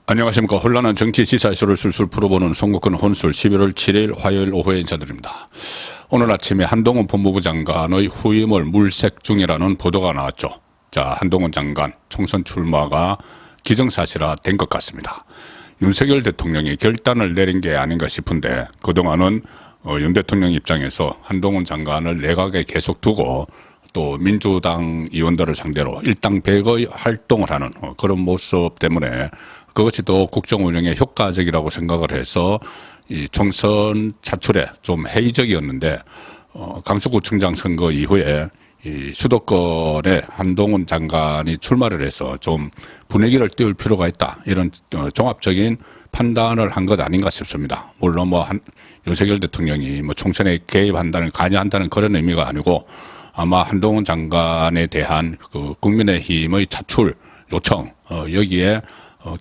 안녕하십니까. 혼란한 정치 시사 이슈를 술술 풀어보는 송국근 혼술 11월 7일 화요일 오후에 인사드립니다. 오늘 아침에 한동훈 법무부 장관의 후임을 물색 중이라는 보도가 나왔죠. 자, 한동훈 장관 총선 출마가 기정사실화 된 것 같습니다. 윤석열 대통령이 결단을 내린 게 아닌가 싶은데 그동안은 윤 대통령 입장에서 한동훈 장관을 내각에 계속 두고 또 민주당 의원들을 상대로 일당백의 활동을 하는 그런 모습 때문에 그것이 또 국정 운영에 효과적이라고 생각을 해서 이 총선 차출에 좀 회의적이었는데 강서구청장 선거 이후에 이 수도권에 한동훈 장관이 출마를 해서 좀 분위기를 띄울 필요가 있다, 이런 종합적인 판단을 한 것 아닌가 싶습니다. 물론 윤석열 대통령이 총선에 개입한다는, 관여한다는 그런 의미가 아니고 아마 한동훈 장관에 대한 그 국민의힘의 차출 요청, 여기에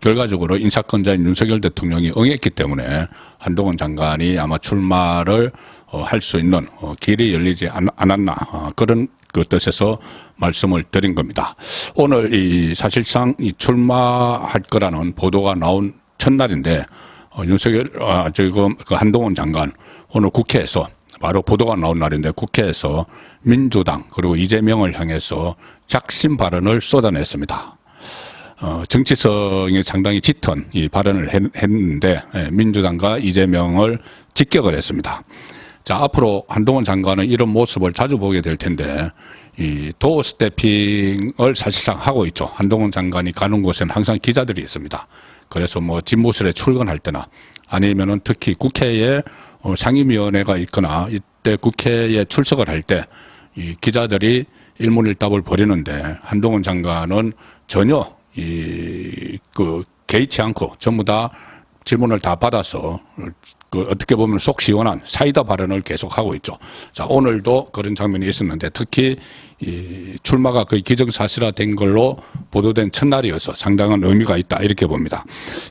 결과적으로 인사권자인 윤석열 대통령이 응했기 때문에 한동훈 장관이 아마 출마를 할 수 있는 길이 열리지 않았나, 그런 그 뜻에서 말씀을 드린 겁니다. 오늘 사실상 출마할 거라는 보도가 나온 첫날인데 지금 그 한동훈 장관 오늘 국회에서, 바로 보도가 나온 날인데 국회에서 민주당 그리고 이재명을 향해서 작심 발언을 쏟아냈습니다. 정치성이 상당히 짙은 이 발언을 했는데 민주당과 이재명을 직격을 했습니다. 자, 앞으로 한동훈 장관은 이런 모습을 자주 보게 될 텐데 이 도어 스태핑을 사실상 하고 있죠. 한동훈 장관이 가는 곳에는 항상 기자들이 있습니다. 그래서 집무실에 출근할 때나 아니면은 특히 국회에 상임위원회가 있거나 이때 국회에 출석을 할 때 이 기자들이 일문일답을 벌이는데 한동훈 장관은 전혀 개의치 않고 전부 다 질문을 다 받아서 어떻게 보면 속 시원한 사이다 발언을 계속하고 있죠. 자, 오늘도 그런 장면이 있었는데 특히 출마가 거의 기정사실화된 걸로 보도된 첫날이어서 상당한 의미가 있다, 이렇게 봅니다.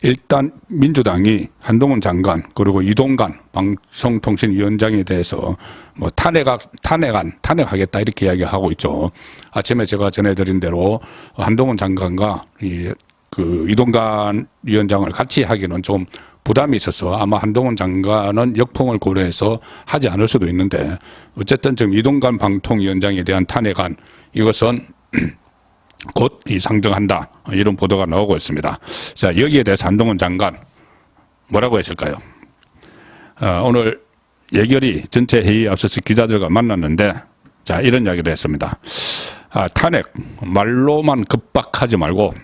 일단 민주당이 한동훈 장관 그리고 이동관 방송통신위원장에 대해서 탄핵하겠다, 이렇게 이야기하고 있죠. 아침에 제가 전해드린 대로 한동훈 장관과 이동관 위원장을 같이 하기는 좀 부담이 있어서 아마 한동훈 장관은 역풍을 고려해서 하지 않을 수도 있는데, 어쨌든 지금 이동관 방통위원장에 대한 탄핵안, 이것은 곧 상정한다, 이런 보도가 나오고 있습니다. 자, 여기에 대해서 한동훈 장관 뭐라고 했을까요? 오늘 예결위 전체 회의에 앞서서 기자들과 만났는데, 자, 이런 이야기를 했습니다. 탄핵 말로만 급박하지 말고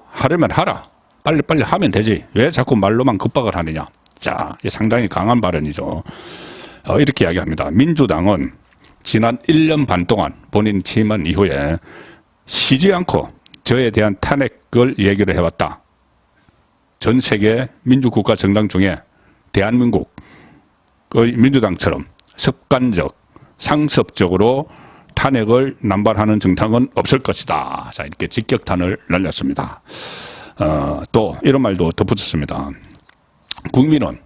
하려면 하라, 빨리빨리 하면 되지, 왜 자꾸 말로만 급박을 하느냐. 자, 상당히 강한 발언이죠. 이렇게 이야기합니다. 민주당은 지난 1년 반 동안 본인 취임한 이후에 쉬지 않고 저에 대한 탄핵을 얘기를 해왔다. 전 세계 민주국가 정당 중에 대한민국의 민주당처럼 습관적, 상습적으로 탄핵을 남발하는 정당은 없을 것이다. 자, 이렇게 직격탄을 날렸습니다. 또 이런 말도 덧붙였습니다. 국민은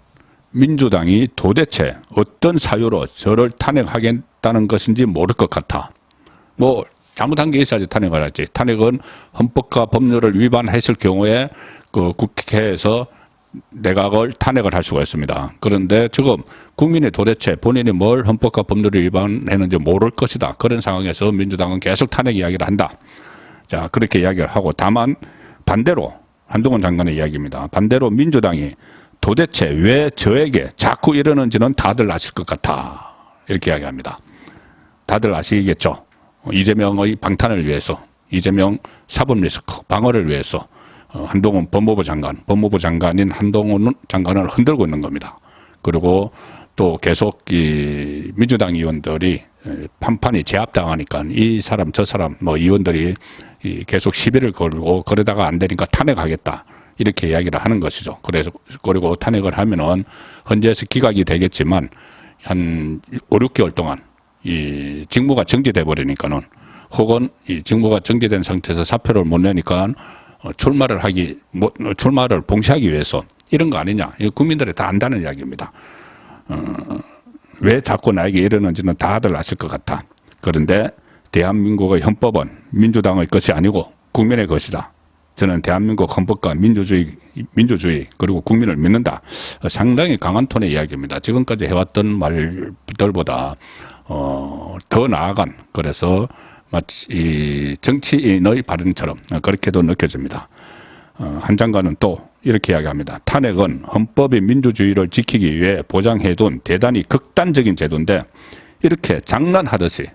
민주당이 도대체 어떤 사유로 저를 탄핵하겠다는 것인지 모를 것 같아. 잘못한 게 있어야지 탄핵을 하지. 탄핵은 헌법과 법률을 위반했을 경우에 그 국회에서 내각을 탄핵을 할 수가 있습니다. 그런데 지금 국민이 도대체 본인이 뭘 헌법과 법률을 위반했는지 모를 것이다. 그런 상황에서 민주당은 계속 탄핵 이야기를 한다. 자, 그렇게 이야기를 하고, 다만 반대로 한동훈 장관의 이야기입니다. 반대로 민주당이 도대체 왜 저에게 자꾸 이러는지는 다들 아실 것 같아, 이렇게 이야기합니다. 다들 아시겠죠? 이재명의 방탄을 위해서, 이재명 사법 리스크 방어를 위해서 한동훈 법무부 장관인 한동훈 장관을 흔들고 있는 겁니다. 그리고 또 계속 이 민주당 의원들이 판판이 제압당하니까 이 사람 저 사람 의원들이 계속 시비를 걸고, 그러다가 안 되니까 탄핵하겠다, 이렇게 이야기를 하는 것이죠. 그리고 탄핵을 하면은 헌재에서 기각이 되겠지만 한 5, 6개월 동안 이 직무가 정지돼 버리니까는, 혹은 이 직무가 정지된 상태에서 사표를 못 내니까 출마를 봉쇄하기 위해서 이런 거 아니냐. 이거 국민들이 다 안다는 이야기입니다. 왜 자꾸 나에게 이러는지는 다들 아실 것 같아. 그런데 대한민국의 헌법은 민주당의 것이 아니고 국민의 것이다. 저는 대한민국 헌법과 민주주의 그리고 국민을 믿는다. 상당히 강한 톤의 이야기입니다. 지금까지 해왔던 말들보다 더 나아간, 그래서 마치 이 정치인의 발언처럼 그렇게도 느껴집니다. 한 장관은 또 이렇게 이야기합니다. 탄핵은 헌법의 민주주의를 지키기 위해 보장해둔 대단히 극단적인 제도인데 이렇게 장난하듯이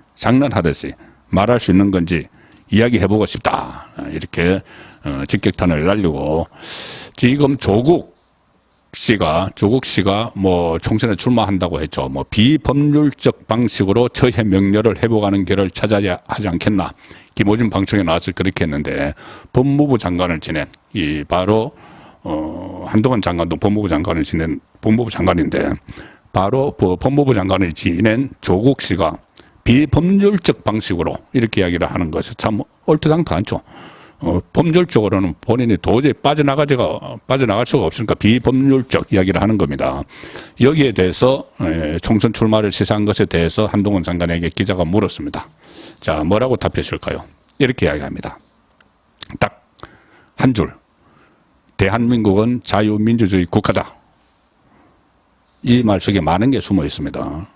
말할 수 있는 건지 이야기해보고 싶다. 이렇게 직격탄을 날리고, 지금 조국 씨가 뭐 총선에 출마한다고 했죠. 뭐 비법률적 방식으로 처해 명령을 회복하는 길을 찾아야 하지 않겠나. 김어준 방송에 나와서 그렇게 했는데, 법무부 장관을 지낸 바로 한동훈 장관도 법무부 장관인데 바로 법무부 장관을 지낸 조국 씨가 비법률적 방식으로 이렇게 이야기를 하는 것이 참 옳지도 않죠. 법률적으로는 본인이 도저히 빠져나갈 수가 없으니까 비법률적 이야기를 하는 겁니다. 여기에 대해서 총선 출마를 시사한 것에 대해서 한동훈 장관에게 기자가 물었습니다. 자, 뭐라고 답했을까요? 이렇게 이야기합니다. 딱 한 줄. 대한민국은 자유민주주의 국가다. 이 말 속에 많은 게 숨어 있습니다.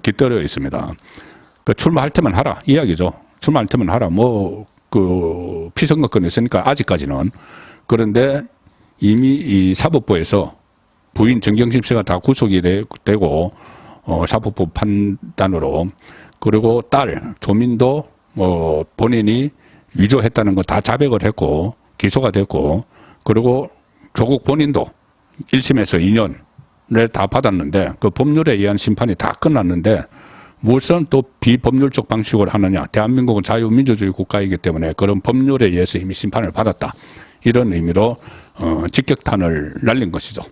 깃들여 있습니다. 출마할 때만 하라. 이야기죠. 출마할 때만 하라. 피선거권이 있으니까 아직까지는. 그런데 이미 이 사법부에서 부인 정경심 씨가 다 구속이 되고, 사법부 판단으로, 그리고 딸, 조민도, 본인이 위조했다는 거 다 자백을 했고, 기소가 됐고, 그리고 조국 본인도 1심에서 2년을 다 받았는데, 그 법률에 의한 심판이 다 끝났는데, 무엇은 또 비법률적 방식으로 하느냐. 대한민국은 자유민주주의 국가이기 때문에 그런 법률에 의해서 이미 심판을 받았다. 이런 의미로 직격탄을 날린 것이죠.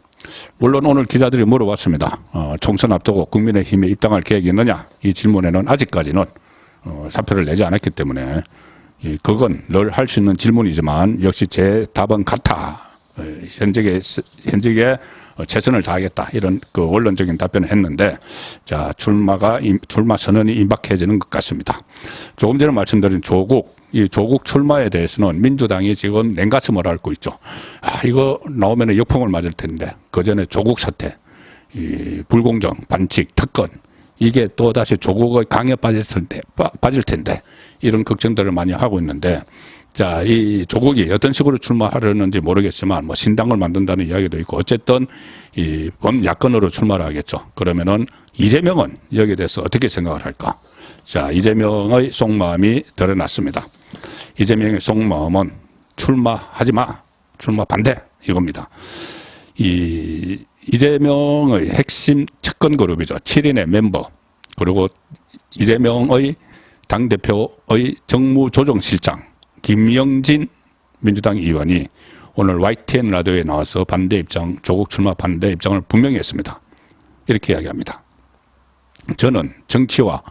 물론 오늘 기자들이 물어봤습니다. 총선 앞두고 국민의힘에 입당할 계획이 있느냐. 이 질문에는 아직까지는 사표를 내지 않았기 때문에 그건 늘 할 수 있는 질문이지만 역시 제 답은 같아. 현직에 최선을 다하겠다. 이런 원론적인 답변을 했는데, 자, 출마 선언이 임박해지는 것 같습니다. 조금 전에 말씀드린 이 조국 출마에 대해서는 민주당이 지금 냉가슴을 앓고 있죠. 이거 나오면 역풍을 맞을 텐데, 그 전에 조국 사태, 불공정, 반칙, 특권, 이게 또다시 조국의 강에 빠질 텐데, 이런 걱정들을 많이 하고 있는데, 자, 이 조국이 어떤 식으로 출마하려는지 모르겠지만, 신당을 만든다는 이야기도 있고, 어쨌든, 범야권으로 출마를 하겠죠. 그러면은, 이재명은 여기에 대해서 어떻게 생각을 할까? 자, 이재명의 속마음이 드러났습니다. 이재명의 속마음은 출마하지 마. 출마 반대. 이겁니다. 이재명의 핵심 측근 그룹이죠. 7인의 멤버. 그리고 이재명의 당대표의 정무조정실장. 김영진 민주당 의원이 오늘 YTN 라디오에 나와서 조국 출마 반대 입장을 분명히 했습니다. 이렇게 이야기합니다. 저는 정치와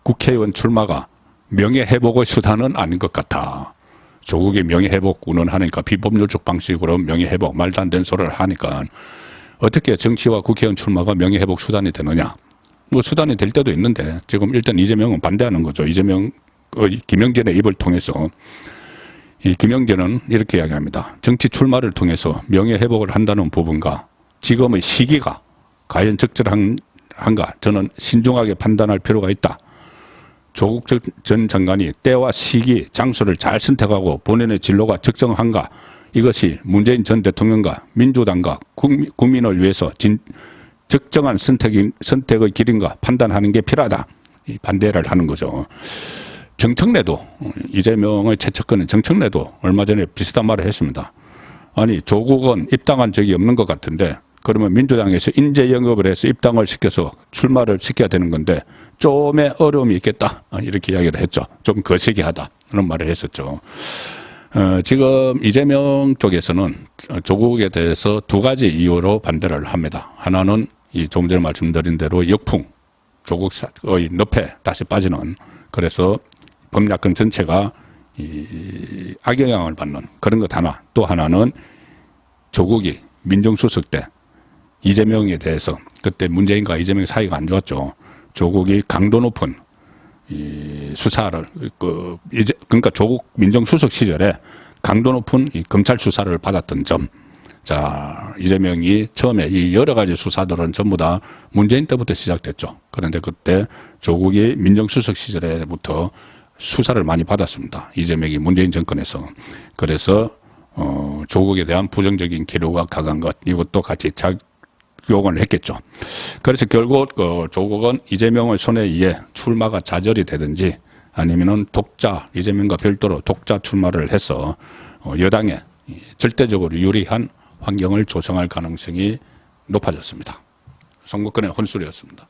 국회의원 출마가 명예회복의 수단은 아닌 것 같아. 조국이 명예회복 운운하니까 비법률적 방식으로 명예회복, 말도 안 되는 소리를 하니까 어떻게 정치와 국회의원 출마가 명예회복 수단이 되느냐. 수단이 될 때도 있는데 지금 일단 이재명은 반대하는 거죠. 김영진의 입을 통해서. 이 김영진은 이렇게 이야기합니다. 정치 출마를 통해서 명예회복을 한다는 부분과 지금의 시기가 과연 적절한가 저는 신중하게 판단할 필요가 있다. 조국 전 장관이 때와 시기, 장소를 잘 선택하고 본인의 진로가 적정한가 이것이 문재인 전 대통령과 민주당과 국민을 위해서 적정한 선택의 길인가 판단하는 게 필요하다. 반대를 하는 거죠. 정청래도 이재명의 최측근은 정청래도 얼마 전에 비슷한 말을 했습니다. 아니 조국은 입당한 적이 없는 것 같은데 그러면 민주당에서 인재 영입을 해서 입당을 시켜서 출마를 시켜야 되는 건데 좀의 어려움이 있겠다 이렇게 이야기를 했죠. 좀 거시기하다 그런 말을 했었죠. 지금 이재명 쪽에서는 조국에 대해서 두 가지 이유로 반대를 합니다. 하나는 조금 전에 말씀드린 대로 역풍, 조국의 늪에 다시 빠지는 그래서 범야권 전체가 악영향을 받는 그런 것 하나. 또 하나는 조국이 민정수석 때 이재명에 대해서 그때 문재인과 이재명 사이가 안 좋았죠. 조국이 강도 높은 수사를 그러니까 조국 민정수석 시절에 강도 높은 이 검찰 수사를 받았던 점. 자, 이재명이 처음에 이 여러 가지 수사들은 전부 다 문재인 때부터 시작됐죠. 그런데 그때 조국이 민정수석 시절에부터 수사를 많이 받았습니다. 이재명이 문재인 정권에서. 그래서 조국에 대한 부정적인 기류가 강한 것, 이것도 같이 작용을 했겠죠. 그래서 결국 조국은 이재명의 손에 의해 출마가 좌절이 되든지 아니면은 독자, 이재명과 별도로 독자 출마를 해서 여당에 절대적으로 유리한 환경을 조성할 가능성이 높아졌습니다. 선거권의 혼술이었습니다.